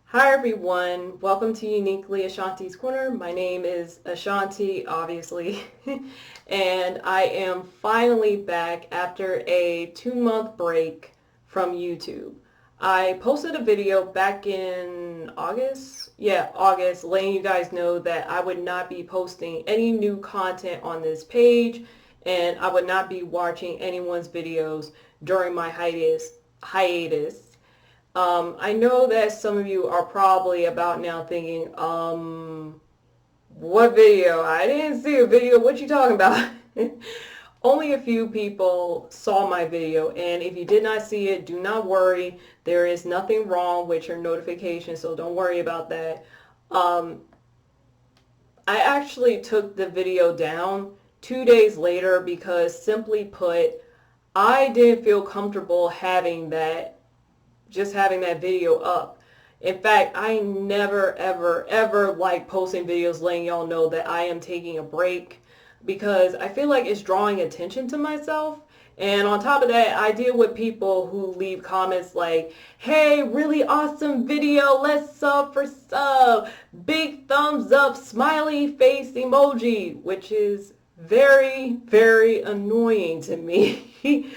Hi everyone, welcome to Uniquely Ashanti's Corner. My name is Ashanti, obviously, and I am finally back after a 2-month break from YouTube. I posted a video back in August, letting you guys know that I would not be posting any new content on this page and I would not be watching anyone's videos during my hiatus. I know that some of you are probably about now thinking, what video? I didn't see a video. What you talking about? Only a few people saw my video, and if you did not see it, do not worry. There is nothing wrong with your notification, so don't worry about that. I actually took the video down 2 days later because, simply put, I didn't feel comfortable having that video up. In fact, I never, ever, ever like posting videos letting y'all know that I am taking a break because I feel like it's drawing attention to myself. And on top of that, I deal with people who leave comments like, hey, really awesome video, let's sub for sub, big thumbs up, smiley face emoji, which is very, very annoying to me.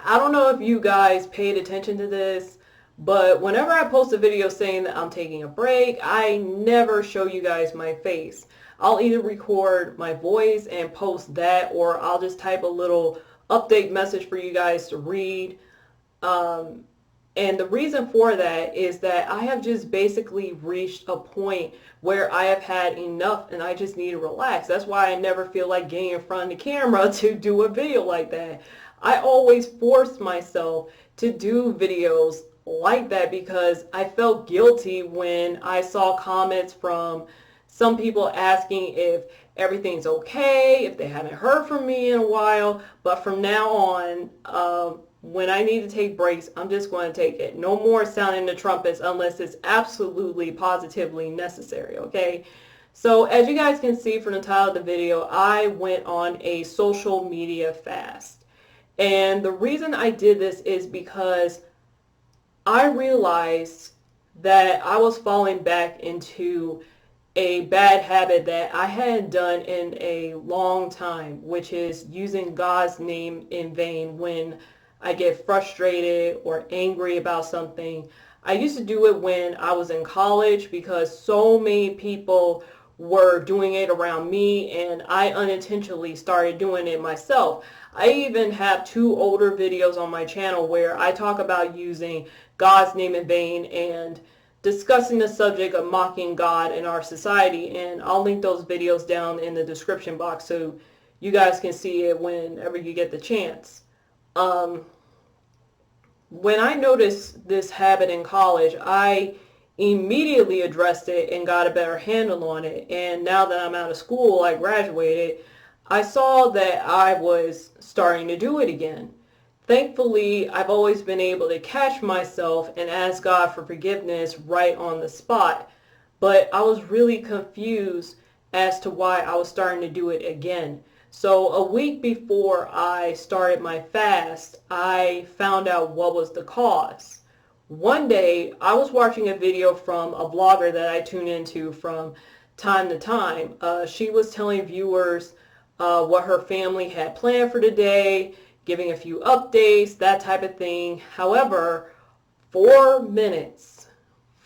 I don't know if you guys paid attention to this, but whenever I post a video saying that I'm taking a break, I never show you guys my face. I'll either record my voice and post that, or I'll just type a little update message for you guys to read. And the reason for that is that I have just basically reached a point where I have had enough and I just need to relax. That's why I never feel like getting in front of the camera to do a video like that. I always force myself to do videos like that because I felt guilty when I saw comments from some people asking if everything's okay, if they haven't heard from me in a while. But from now on, when I need to take breaks, I'm just going to take it. No more sounding the trumpets unless it's absolutely, positively necessary, okay? So as you guys can see from the title of the video, I went on a social media fast. And the reason I did this is because I realized that I was falling back into a bad habit that I hadn't done in a long time, which is using God's name in vain when I get frustrated or angry about something. I used to do it when I was in college because so many people were doing it around me, and I unintentionally started doing it myself. I even have 2 older videos on my channel where I talk about using God's name in vain and discussing the subject of mocking God in our society, and I'll link those videos down in the description box so you guys can see it whenever you get the chance. When I noticed this habit in college, I immediately addressed it and got a better handle on it. And now that I'm out of school, I graduated, I saw that I was starting to do it again. Thankfully, I've always been able to catch myself and ask God for forgiveness right on the spot. But I was really confused as to why I was starting to do it again. So a week before I started my fast, I found out what was the cause. One day, I was watching a video from a vlogger that I tune into from time to time. She was telling viewers what her family had planned for the day, giving a few updates, that type of thing. However, 4 minutes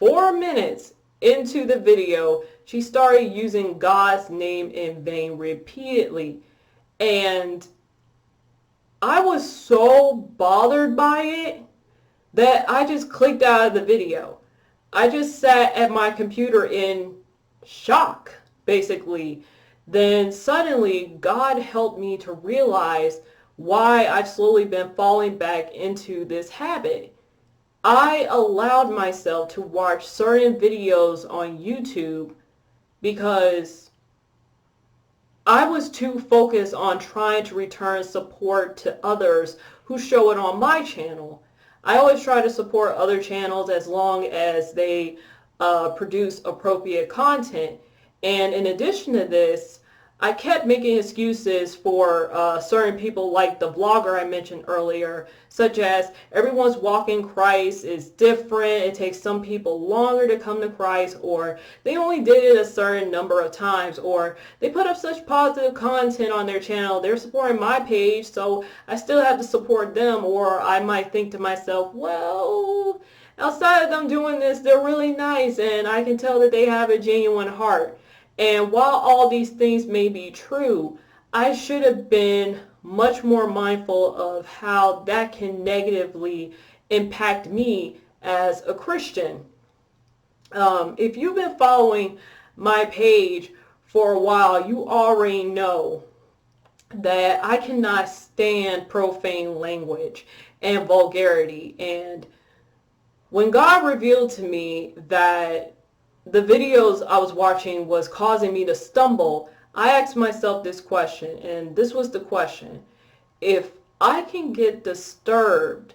into the video, she started using God's name in vain repeatedly. And I was so bothered by it that I just clicked out of the video. I just sat at my computer in shock, basically. Then suddenly, God helped me to realize why I've slowly been falling back into this habit. I allowed myself to watch certain videos on YouTube because I was too focused on trying to return support to others who show it on my channel. I always try to support other channels as long as they produce appropriate content. And in addition to this, I kept making excuses for certain people, like the vlogger I mentioned earlier, such as everyone's walk in Christ is different. It takes some people longer to come to Christ, or they only did it a certain number of times, or they put up such positive content on their channel. They're supporting my page, so I still have to support them. Or I might think to myself, well, outside of them doing this, they're really nice, and I can tell that they have a genuine heart. And while all these things may be true, I should have been much more mindful of how that can negatively impact me as a Christian. If you've been following my page for a while, you already know that I cannot stand profane language and vulgarity. And when God revealed to me that the videos I was watching was causing me to stumble, I asked myself this question, and this was the question: if I can get disturbed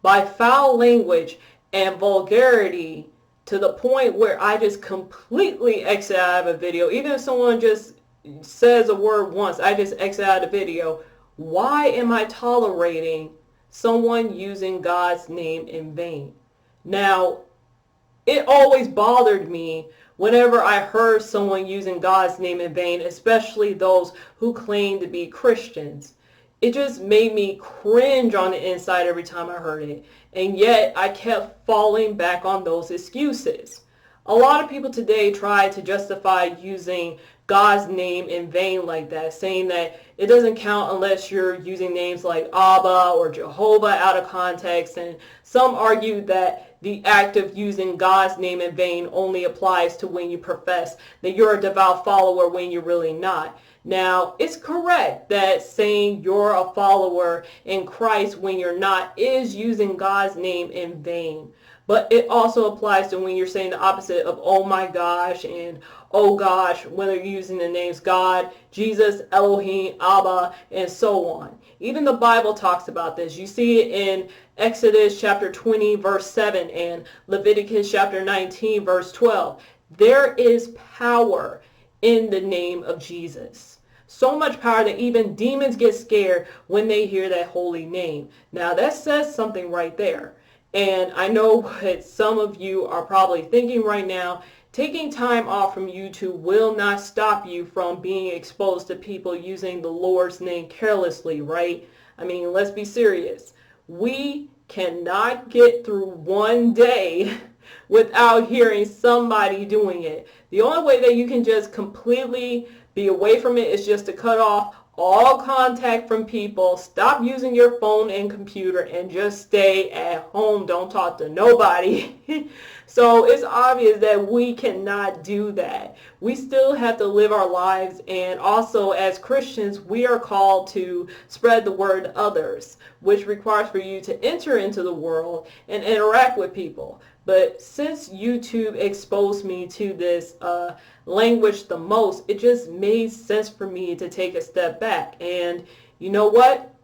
by foul language and vulgarity to the point where I just completely exit out of a video, even if someone just says a word once, I just exit out of the video, why am I tolerating someone using God's name in vain? Now, it always bothered me whenever I heard someone using God's name in vain, especially those who claim to be Christians. It just made me cringe on the inside every time I heard it. And yet I kept falling back on those excuses. A lot of people today try to justify using God's name in vain like that, saying that it doesn't count unless you're using names like Abba or Jehovah out of context. And some argue that the act of using God's name in vain only applies to when you profess that you're a devout follower when you're really not. Now, it's correct that saying you're a follower in Christ when you're not is using God's name in vain. But it also applies to when you're saying the opposite of oh my gosh and oh gosh, when they're using the names God, Jesus, Elohim, Abba, and so on. Even the Bible talks about this. You see it in Exodus chapter 20 verse 7 and Leviticus chapter 19 verse 12. There is power in the name of Jesus. So much power that even demons get scared when they hear that holy name. Now that says something right there. And I know what some of you are probably thinking right now. Taking time off from YouTube will not stop you from being exposed to people using the Lord's name carelessly, right? I mean, let's be serious. We cannot get through one day without hearing somebody doing it. The only way that you can just completely be away from it is just to cut off all contact from people, stop using your phone and computer, and just stay at home. Don't talk to nobody. So it's obvious that we cannot do that. We still have to live our lives, and also as Christians, we are called to spread the word to others, which requires for you to enter into the world and interact with people. But since YouTube exposed me to this language the most, it just made sense for me to take a step back. And you know what?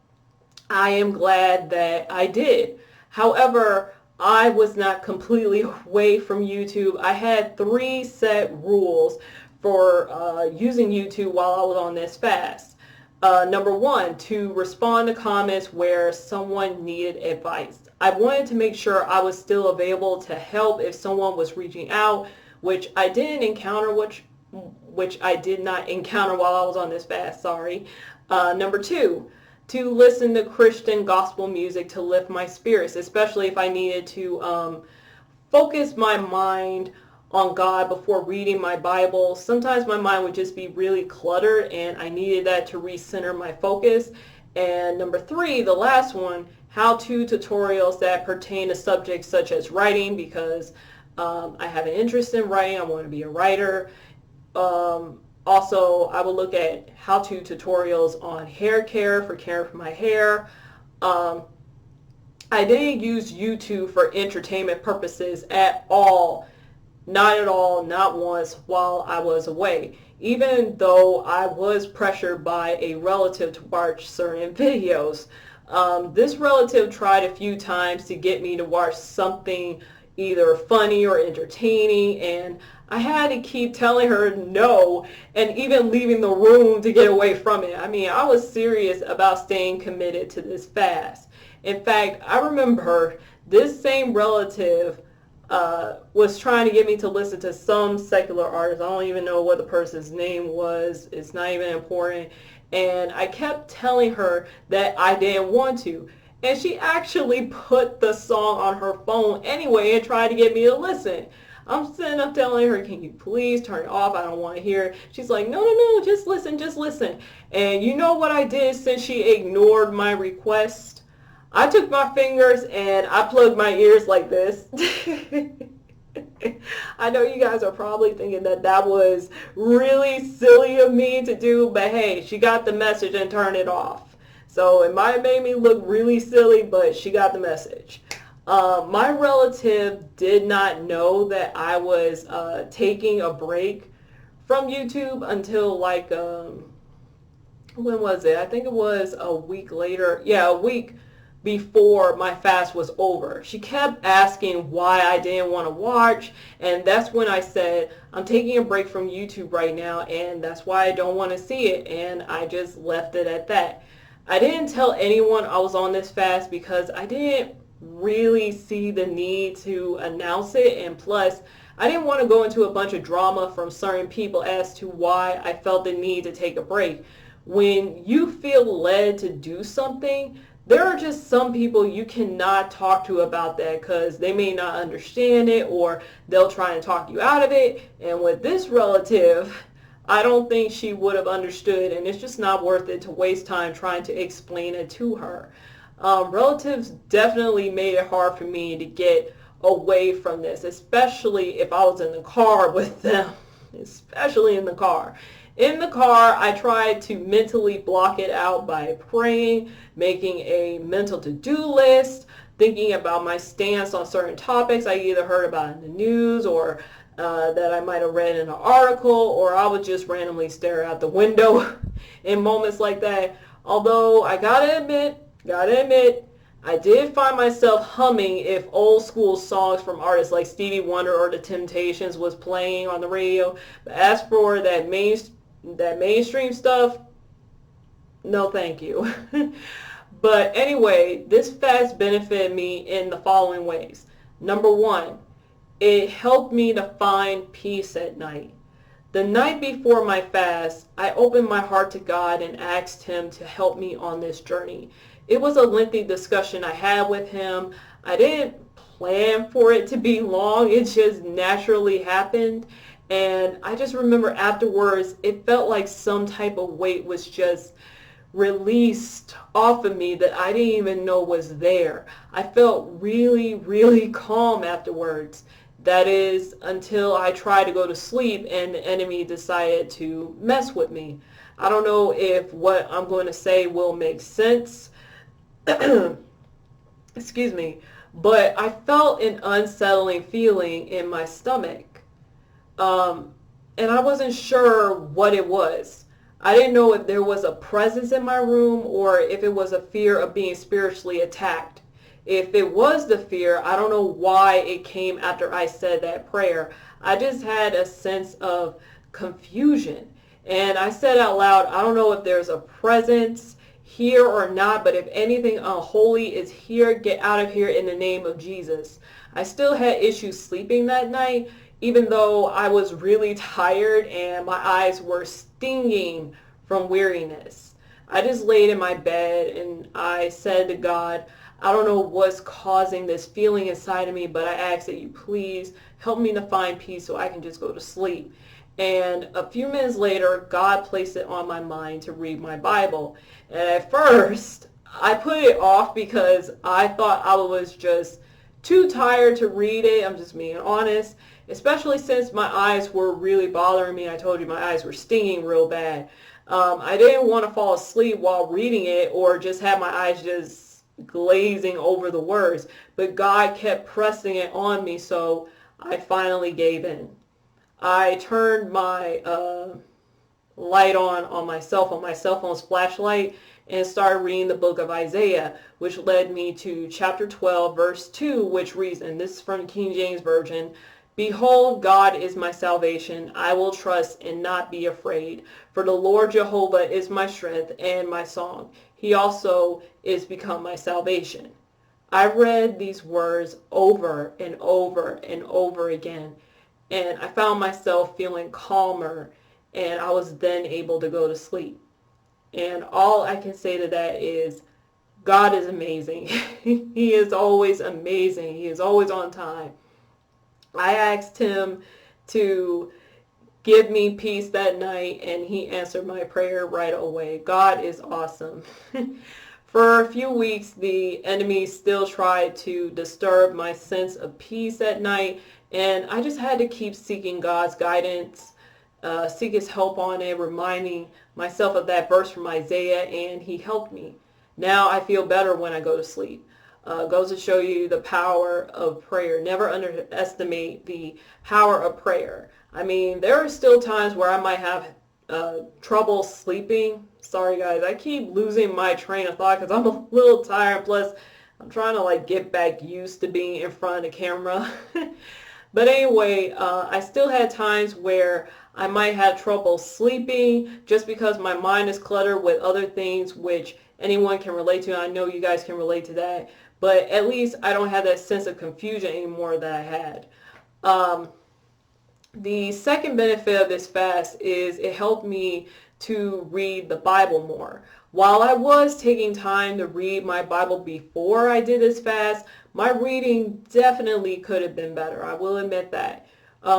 I am glad that I did. However, I was not completely away from YouTube. I had 3 set rules for using YouTube while I was on this fast. Number 1, to respond to comments where someone needed advice. I wanted to make sure I was still available to help if someone was reaching out, which I didn't encounter, which I did not encounter while I was on this fast, sorry. Number 2, to listen to Christian gospel music to lift my spirits, especially if I needed to focus my mind on God before reading my Bible. Sometimes my mind would just be really cluttered and I needed that to recenter my focus. And number 3, the last one, how-to tutorials that pertain to subjects such as writing, because I have an interest in writing. I want to be a writer. Also, I will look at how-to tutorials on hair care for caring for my hair. I didn't use YouTube for entertainment purposes at all. Not at all, not once while I was away. Even though I was pressured by a relative to watch certain videos. This relative tried a few times to get me to watch something either funny or entertaining, and I had to keep telling her no and even leaving the room to get away from it. I mean, I was serious about staying committed to this fast. In fact, I remember this same relative was trying to get me to listen to some secular artist. I don't even know what the person's name was. It's not even important. And I kept telling her that I didn't want to. And she actually put the song on her phone anyway and tried to get me to listen. I'm sitting up telling her, can you please turn it off? I don't want to hear it. She's like, no, no, no, just listen, just listen. And you know what I did since she ignored my request? I took my fingers and I plugged my ears like this. I know you guys are probably thinking that that was really silly of me to do, but hey, she got the message and turned it off. So it might have made me look really silly, but she got the message. My relative did not know that I was taking a break from YouTube until like, when was it? I think it was a week later. Yeah, a week before my fast was over. She kept asking why I didn't want to watch, and that's when I said, I'm taking a break from YouTube right now, and that's why I don't want to see it, and I just left it at that. I didn't tell anyone I was on this fast because I didn't really see the need to announce it, and plus I didn't want to go into a bunch of drama from certain people as to why I felt the need to take a break. When you feel led to do something, there are just some people you cannot talk to about that because they may not understand it, or they'll try and talk you out of it. And with this relative, I don't think she would have understood, and it's just not worth it to waste time trying to explain it to her. Relatives definitely made it hard for me to get away from this, especially if I was in the car with them, especially in the car. In the car, I tried to mentally block it out by praying, making a mental to-do list, thinking about my stance on certain topics I either heard about in the news or that I might have read in an article, or I would just randomly stare out the window in moments like that. Although I gotta admit, I did find myself humming if old school songs from artists like Stevie Wonder or The Temptations was playing on the radio. But as for that mainstream stuff, no thank you. But anyway, this fast benefited me in the following ways. Number one, it helped me to find peace at night. The night before my fast, I opened my heart to God and asked Him to help me on this journey. It was a lengthy discussion I had with Him. I didn't plan for it to be long. It just naturally happened. And I just remember afterwards, it felt like some type of weight was just released off of me that I didn't even know was there. I felt really, really calm afterwards. That is until I tried to go to sleep and the enemy decided to mess with me. I don't know if what I'm going to say will make sense. Excuse me. But I felt an unsettling feeling in my stomach. And I wasn't sure what it was. I didn't know if there was a presence in my room or if it was a fear of being spiritually attacked. If it was the fear, I don't know why it came after I said that prayer. I just had a sense of confusion. And I said out loud, I don't know if there's a presence here or not, but if anything unholy is here, get out of here in the name of Jesus. I still had issues sleeping that night, even though I was really tired and my eyes were stinging from weariness. I just laid in my bed and I said to God, I don't know what's causing this feeling inside of me, but I ask that you please help me to find peace so I can just go to sleep. And a few minutes later, God placed it on my mind to read my Bible. And at first, I put it off because I thought I was just too tired to read it. I'm just being honest, especially since my eyes were really bothering me. I told you my eyes were stinging real bad. I didn't want to fall asleep while reading it or just have my eyes just glazing over the words, but God kept pressing it on me, so I finally gave in. I turned my light on my cell phone's flashlight, and started reading the book of Isaiah, which led me to chapter 12, verse 2, which reads, and this is from King James Version, "Behold, God is my salvation. I will trust and not be afraid. For the Lord Jehovah is my strength and my song. He also is become my salvation." I read these words over and over and over again, and I found myself feeling calmer, and I was then able to go to sleep. And all I can say to that is, God is amazing. He is always amazing. He is always on time. I asked him to give me peace that night, and he answered my prayer right away. God is awesome. For a few weeks, the enemy still tried to disturb my sense of peace at night, and I just had to keep seeking God's guidance, seek his help on it, reminding myself of that verse from Isaiah, and he helped me. Now I feel better when I go to sleep. Goes to show you the power of prayer. Never underestimate the power of prayer. I mean, there are still times where I might have trouble sleeping. Sorry guys, I keep losing my train of thought because I'm a little tired. Plus, I'm trying to get back used to being in front of the camera. But anyway, I still had times where I might have trouble sleeping just because my mind is cluttered with other things, which anyone can relate to. I know you guys can relate to that. But at least I don't have that sense of confusion anymore that I had. The second benefit of this fast is it helped me to read the Bible more. While I was taking time to read my Bible before I did this fast, my reading definitely could have been better. I will admit that.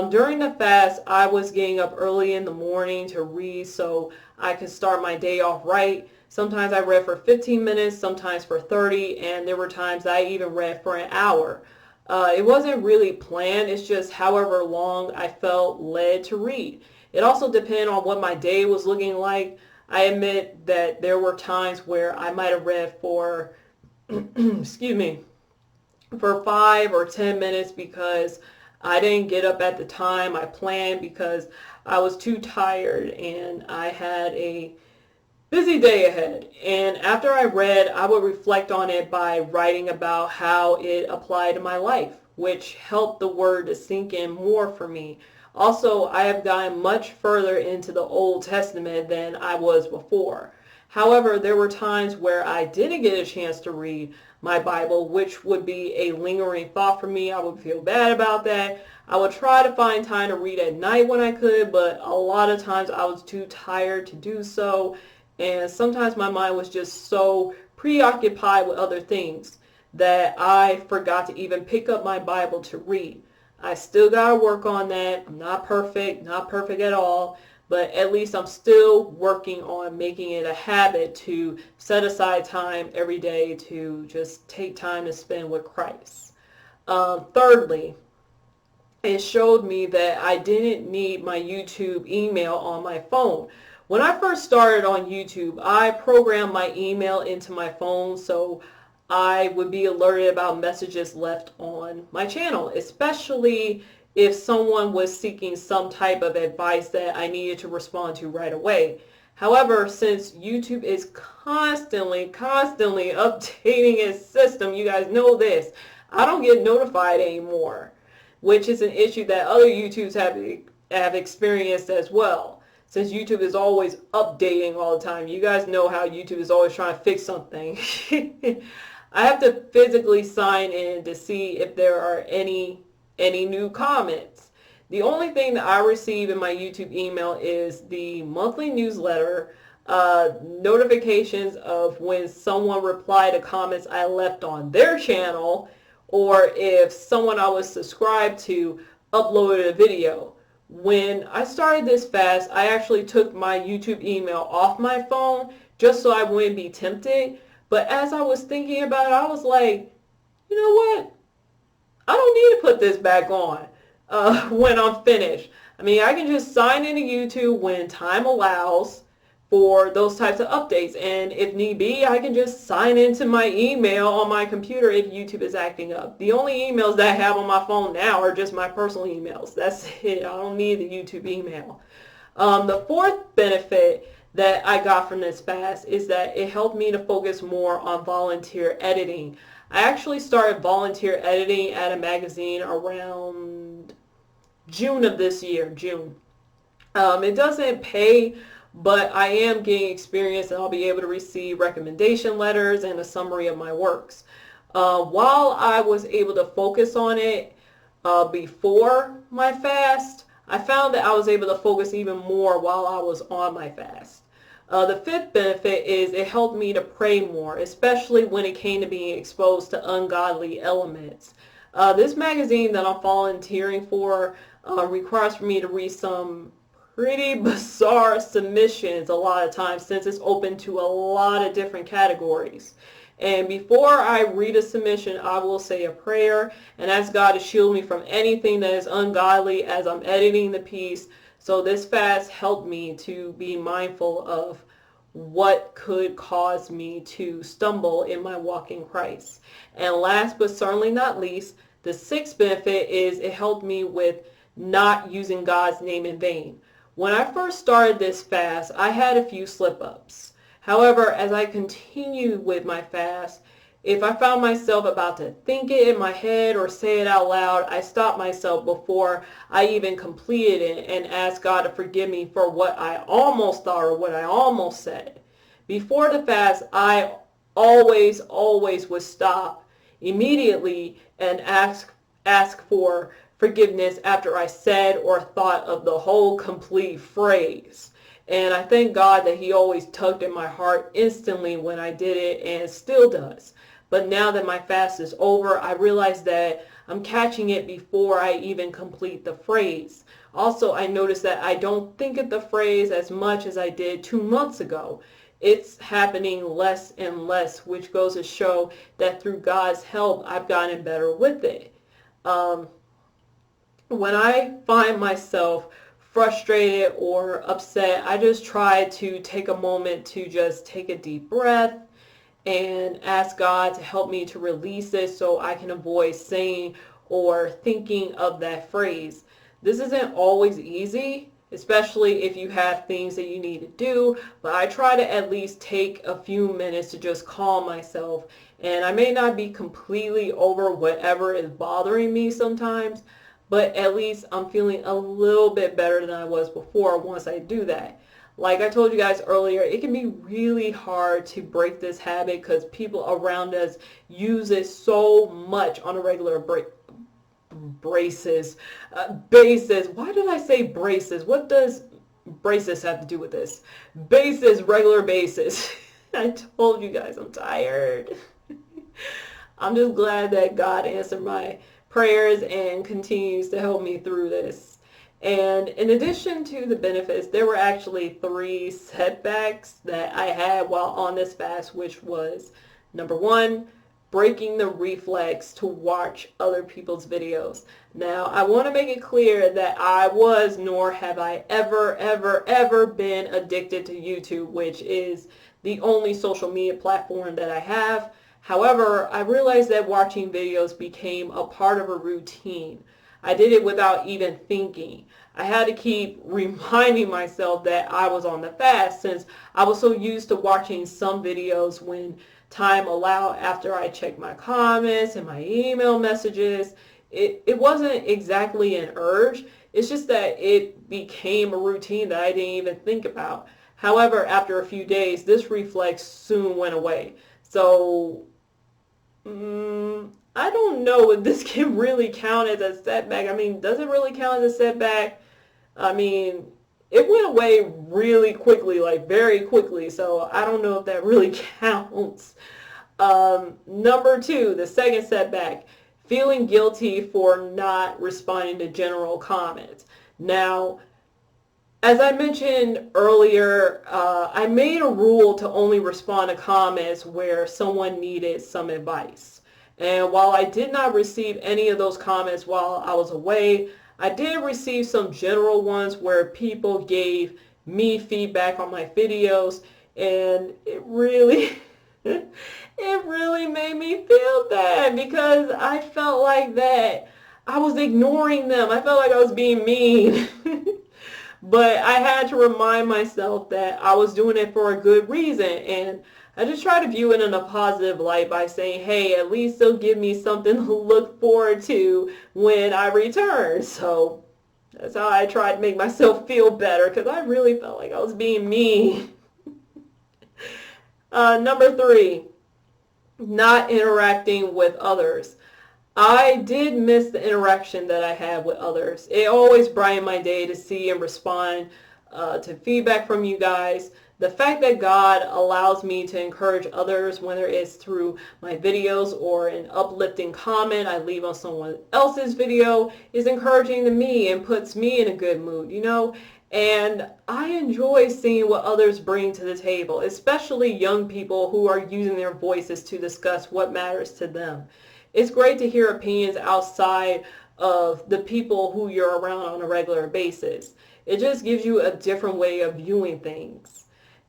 During the fast, I was getting up early in the morning to read so I could start my day off right. Sometimes I read for 15 minutes, sometimes for 30, and there were times I even read for an hour. It wasn't really planned. It's just however long I felt led to read. It also depended on what my day was looking like. I admit that there were times where I might have read for, excuse me, for 5 or 10 minutes because I didn't get up at the time I planned because I was too tired and I had a busy day ahead. And after I read, I would reflect on it by writing about how it applied to my life, which helped the word to sink in more for me. Also, I have gotten much further into the Old Testament than I was before. However, there were times where I didn't get a chance to read my Bible, which would be a lingering thought for me. I would feel bad about that. I would try to find time to read at night when I could, but a lot of times I was too tired to do so. And sometimes my mind was just so preoccupied with other things that I forgot to even pick up my Bible to read. I still got to work on that. I'm not perfect at all, but at least I'm still working on making it a habit to set aside time every day to just take time to spend with Christ. Thirdly, it showed me that I didn't need my YouTube email on my phone. When I first started on YouTube, I programmed my email into my phone so I would be alerted about messages left on my channel, especially if someone was seeking some type of advice that I needed to respond to right away. However, since YouTube is constantly updating its system, you guys know this, I don't get notified anymore, which is an issue that other YouTubers have experienced as well. Since YouTube is always updating all the time. You guys know how YouTube is always trying to fix something. I have to physically sign in to see if there are any new comments. The only thing that I receive in my YouTube email is the monthly newsletter, notifications of when someone replied to comments I left on their channel, or if someone I was subscribed to uploaded a video. When I started this fast, I actually took my YouTube email off my phone just so I wouldn't be tempted. But as I was thinking about it, I was like, you know what? I don't need to put this back on when I'm finished. I mean, I can just sign into YouTube when time allows for those types of updates. And if need be, I can just sign into my email on my computer if YouTube is acting up. The only emails that I have on my phone now are just my personal emails. That's it. I don't need the YouTube email. The fourth benefit that I got from this fast is that it helped me to focus more on volunteer editing. I actually started volunteer editing at a magazine around June of this year, June. It doesn't pay, but I am getting experience and I'll be able to receive recommendation letters and a summary of my works. While I was able to focus on it before my fast, I found that I was able to focus even more while I was on my fast. The fifth benefit is it helped me to pray more, especially when it came to being exposed to ungodly elements. This magazine that I'm volunteering for requires for me to read some pretty bizarre submissions a lot of times, since it's open to a lot of different categories. And before I read a submission, I will say a prayer and ask God to shield me from anything that is ungodly as I'm editing the piece. So this fast helped me to be mindful of what could cause me to stumble in my walk in Christ. And last but certainly not least, the sixth benefit is it helped me with not using God's name in vain. When I first started this fast, I had a few slip-ups. However, as I continued with my fast, if I found myself about to think it in my head or say it out loud, I stopped myself before I even completed it and asked God to forgive me for what I almost thought or what I almost said. Before the fast, I always would stop immediately and ask for forgiveness after I said or thought of the whole complete phrase. And I thank God that he always tugged at my heart instantly when I did it, and still does. But now that my fast is over, I realize that I'm catching it before I even complete the phrase. Also, I noticed that I don't think of the phrase as much as I did 2 months ago. It's happening less and less, which goes to show that through God's help, I've gotten better with it. When I find myself frustrated or upset, I just try to take a moment to just take a deep breath and ask God to help me to release it so I can avoid saying or thinking of that phrase. This isn't always easy, especially if you have things that you need to do, but I try to at least take a few minutes to just calm myself. And I may not be completely over whatever is bothering me sometimes, but at least I'm feeling a little bit better than I was before once I do that. Like I told you guys earlier, it can be really hard to break this habit because people around us use it so much on a regular basis. Why did I say braces? What does braces have to do with this? Basis, regular basis. I told you guys I'm tired. I'm just glad that God answered my prayers and continues to help me through this. And in addition to the benefits, there were actually 3 setbacks that I had while on this fast, which was number 1, breaking the reflex to watch other people's videos. Now, I want to make it clear that I was, nor have I ever been addicted to YouTube, which is the only social media platform that I have. However, I realized that watching videos became a part of a routine. I did it without even thinking. I had to keep reminding myself that I was on the fast, since I was so used to watching some videos when time allowed after I checked my comments and my email messages. It wasn't exactly an urge. It's just that it became a routine that I didn't even think about. However, after a few days, this reflex soon went away. So I don't know if this can really count as a setback. I mean, does it really count as a setback? I mean, it went away really quickly, like very quickly. So I don't know if that really counts. Number 2, the second setback, feeling guilty for not responding to general comments. Now, as I mentioned earlier, I made a rule to only respond to comments where someone needed some advice. And while I did not receive any of those comments while I was away, I did receive some general ones where people gave me feedback on my videos, and it really made me feel bad because I felt like that I was ignoring them. I felt like I was being mean. But I had to remind myself that I was doing it for a good reason. And I just try to view it in a positive light by saying, hey, at least they'll give me something to look forward to when I return. So that's how I tried to make myself feel better, because I really felt like I was being mean. Number 3, not interacting with others. I did miss the interaction that I had with others. It always brightened my day to see and respond to feedback from you guys. The fact that God allows me to encourage others, whether it's through my videos or an uplifting comment I leave on someone else's video, is encouraging to me and puts me in a good mood, you know? And I enjoy seeing what others bring to the table, especially young people who are using their voices to discuss what matters to them. It's great to hear opinions outside of the people who you're around on a regular basis. It just gives you a different way of viewing things.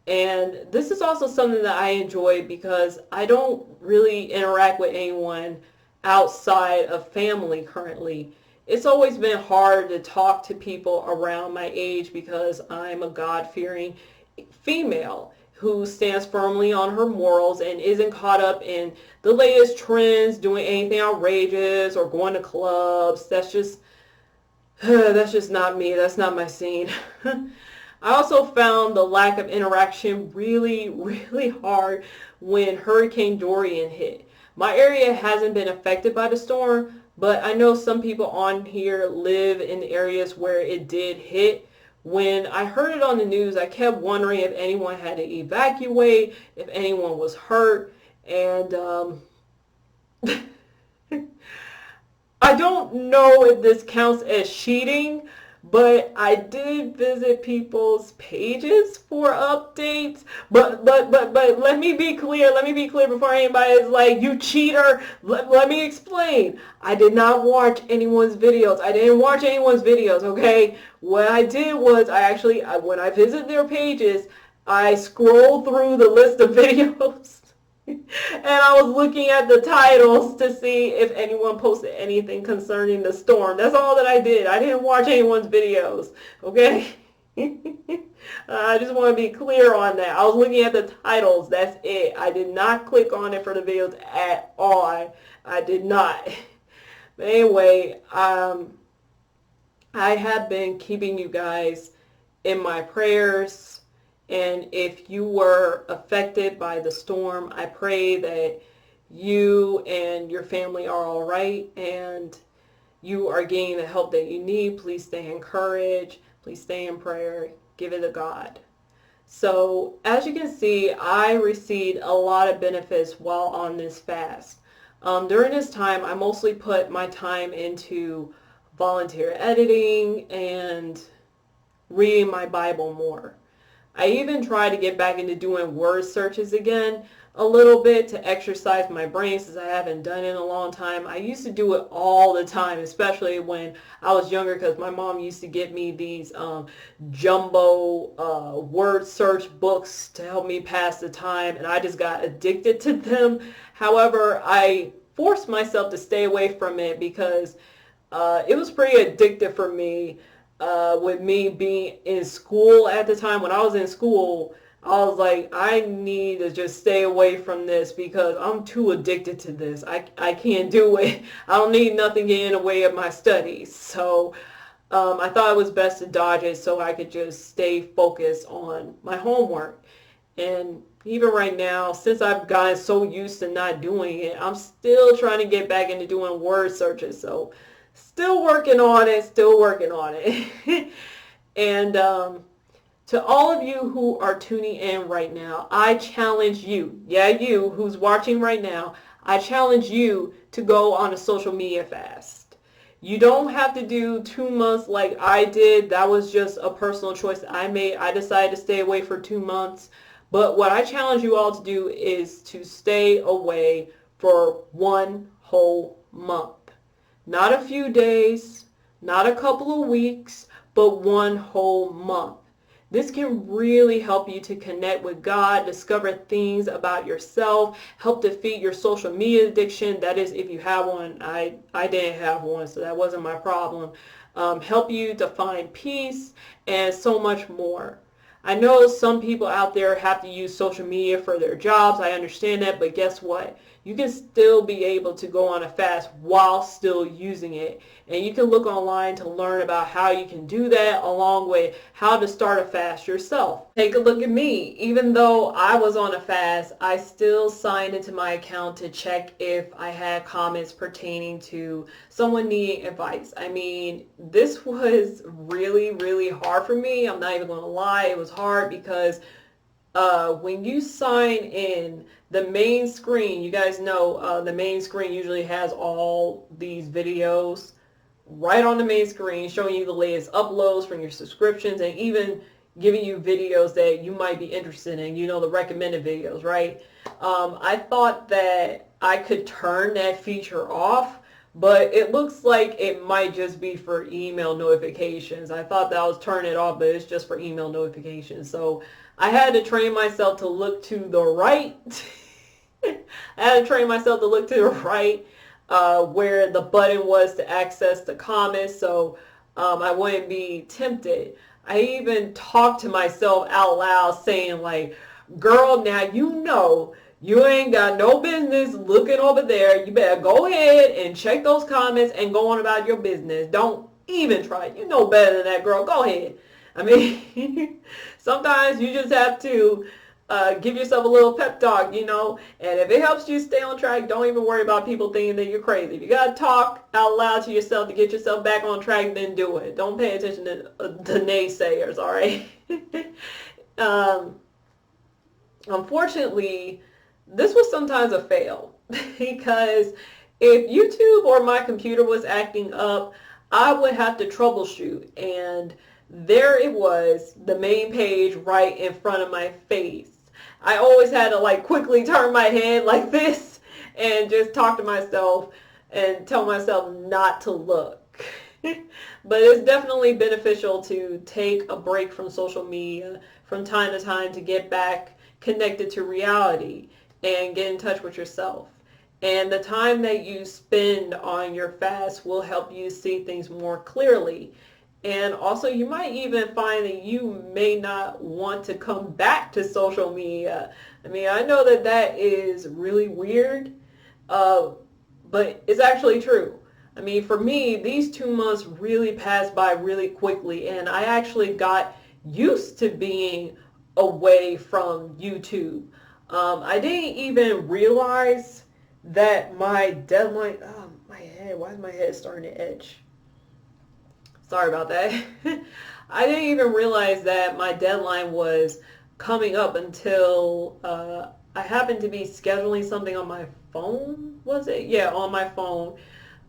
And this is also something that I enjoy because I don't really interact with anyone outside of family currently. It's always been hard to talk to people around my age because I'm a God-fearing female who stands firmly on her morals and isn't caught up in the latest trends, doing anything outrageous or going to clubs. That's just not me. That's not my scene. I also found the lack of interaction really, really hard when Hurricane Dorian hit. My area hasn't been affected by the storm, but I know some people on here live in areas where it did hit. When I heard it on the news, I kept wondering if anyone had to evacuate, if anyone was hurt, and I don't know if this counts as cheating, but I did visit people's pages for updates. But let me be clear. Let me be clear before anybody is like, you cheater. Let me explain. I did not watch anyone's videos. I didn't watch anyone's videos, okay? What I did was when I visit their pages, I scrolled through the list of videos. And I was looking at the titles to see if anyone posted anything concerning the storm. That's all that I did. I didn't watch anyone's videos, okay? I just want to be clear on that. I was looking at the titles. That's it. I did not click on it for the videos at all. I did not. But anyway, I have been keeping you guys in my prayers. And if you were affected by the storm, I pray that you and your family are all right and you are getting the help that you need. Please stay encouraged. Please stay in prayer. Give it to God. So as you can see, I received a lot of benefits while on this fast. During this time, I mostly put my time into volunteer editing and reading my Bible more. I even tried to get back into doing word searches again a little bit to exercise my brain since I haven't done it in a long time. I used to do it all the time, especially when I was younger because my mom used to get me these jumbo word search books to help me pass the time, and I just got addicted to them. However, I forced myself to stay away from it because it was pretty addictive for me. With me being in school at the time, when I was in school, I was like, I need to just stay away from this because I'm too addicted to this. I can't do it. I don't need nothing getting in the way of my studies. So I thought it was best to dodge it so I could just stay focused on my homework. And even right now, since I've gotten so used to not doing it, I'm still trying to get back into doing word searches. So still working on it. And to all of you who are tuning in right now, I challenge you, you who's watching right now, I challenge you to go on a social media fast. You don't have to do 2 months like I did. That was just a personal choice I made. I decided to stay away for 2 months. But what I challenge you all to do is to stay away for 1 whole month. Not a few days, not a couple of weeks, but 1 whole month. This can really help you to connect with God, discover things about yourself, help defeat your social media addiction. That is, if you have one. I didn't have one, so that wasn't my problem. Help you to find peace and so much more. I know some people out there have to use social media for their jobs. I understand that, but guess what? You can still be able to go on a fast while still using it. And you can look online to learn about how you can do that, along with how to start a fast yourself. Take a look at me. Even though I was on a fast, I still signed into my account to check if I had comments pertaining to someone needing advice. I mean, this was really, really hard for me. I'm not even going to lie. It was hard because when you sign in, the main screen, you guys know the main screen usually has all these videos right on the main screen, showing you the latest uploads from your subscriptions and even giving you videos that you might be interested in, you know, the recommended videos, right? I thought that I could turn that feature off, but it looks like it might just be for email notifications. I thought that I was turning it off, but it's just for email notifications. So I had to train myself to look to the right. I had to train myself to look to the right where the button was to access the comments, so I wouldn't be tempted. I even talked to myself out loud saying like, girl, now you know you ain't got no business looking over there. You better go ahead and check those comments and go on about your business. Don't even try it. You know better than that, girl. Go ahead. I mean, sometimes you just have to give yourself a little pep talk, you know, and if it helps you stay on track, don't even worry about people thinking that you're crazy. If you got to talk out loud to yourself to get yourself back on track, then do it. Don't pay attention to the naysayers, all right? Unfortunately, this was sometimes a fail because if YouTube or my computer was acting up, I would have to troubleshoot, and there it was, the main page right in front of my face. I always had to like quickly turn my head like this and just talk to myself and tell myself not to look. But it's definitely beneficial to take a break from social media from time to time to get back connected to reality and get in touch with yourself. And the time that you spend on your fast will help you see things more clearly. And also, you might even find that you may not want to come back to social media. I mean, I know that that is really weird, but it's actually true. I mean, for me, these 2 months really passed by really quickly, and I actually got used to being away from YouTube. I didn't even realize that my deadline, oh, my head, why is my head starting to itch? Sorry about that. I didn't even realize that my deadline was coming up until I happened to be scheduling something on my phone, was it? Yeah, on my phone.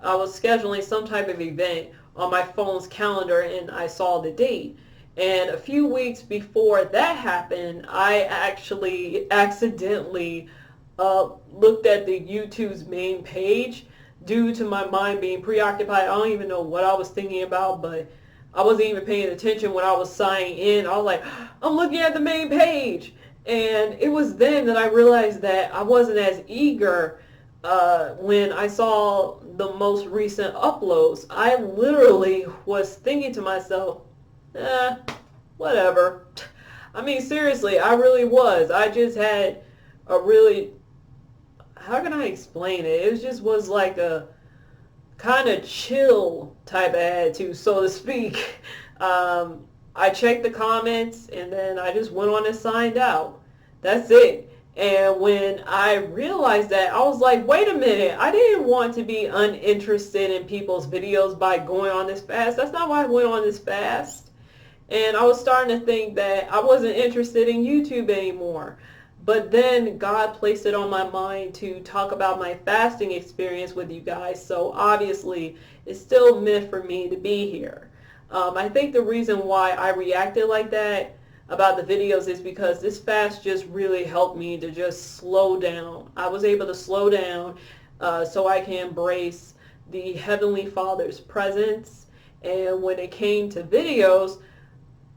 I was scheduling some type of event on my phone's calendar and I saw the date. And a few weeks before that happened, I actually accidentally looked at the YouTube's main page due to my mind being preoccupied. I don't even know what I was thinking about, but I wasn't even paying attention when I was signing in. I was like, I'm looking at the main page. And it was then that I realized that I wasn't as eager when I saw the most recent uploads. I literally was thinking to myself, whatever. I mean, seriously, I really was. I just had a really, how can I explain it? It just was like a kind of chill type of attitude, so to speak. I checked the comments and then I just went on and signed out. That's it. And when I realized that, I was like, wait a minute, I didn't want to be uninterested in people's videos by going on this fast. That's not why I went on this fast. And I was starting to think that I wasn't interested in YouTube anymore. But then God placed it on my mind to talk about my fasting experience with you guys. So obviously, it's still meant for me to be here. I think the reason why I reacted like that about the videos is because this fast just really helped me to just slow down. I was able to slow down so I can embrace the Heavenly Father's presence. And when it came to videos,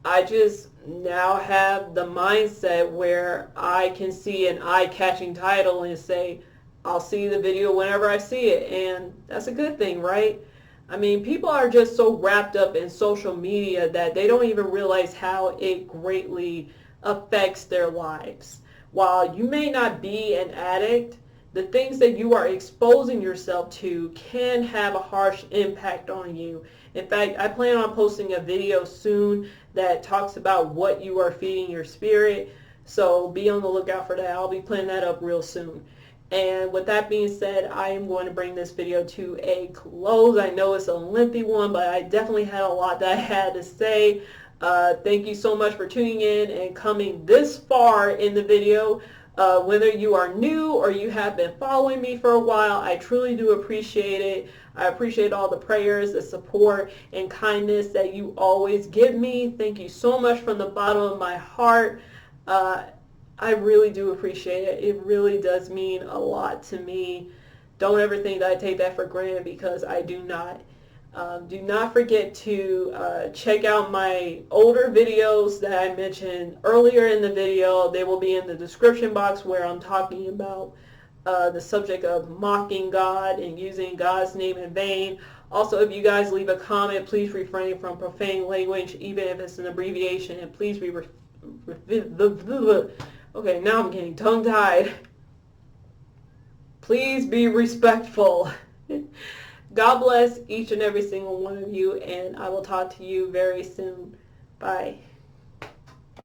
I just now have the mindset where I can see an eye-catching title and say, I'll see the video whenever I see it, and that's a good thing, right? I mean, people are just so wrapped up in social media that they don't even realize how it greatly affects their lives. While you may not be an addict, the things that you are exposing yourself to can have a harsh impact on you. In fact, I plan on posting a video soon that talks about what you are feeding your spirit. So be on the lookout for that. I'll be putting that up real soon. And with that being said, I am going to bring this video to a close. I know it's a lengthy one, but I definitely had a lot that I had to say. Thank you so much for tuning in and coming this far in the video. Whether you are new or you have been following me for a while, I truly do appreciate it. I appreciate all the prayers, the support, and kindness that you always give me. Thank you so much from the bottom of my heart. I really do appreciate it. It really does mean a lot to me. Don't ever think that I take that for granted, because I do not. Do not forget to check out my older videos that I mentioned earlier in the video. They will be in the description box, where I'm talking about the subject of mocking God and using God's name in vain. Also, if you guys leave a comment, please refrain from profane language, even if it's an abbreviation, and please be okay, now I'm getting tongue-tied. Please be respectful. God bless each and every single one of you, and I will talk to you very soon. Bye.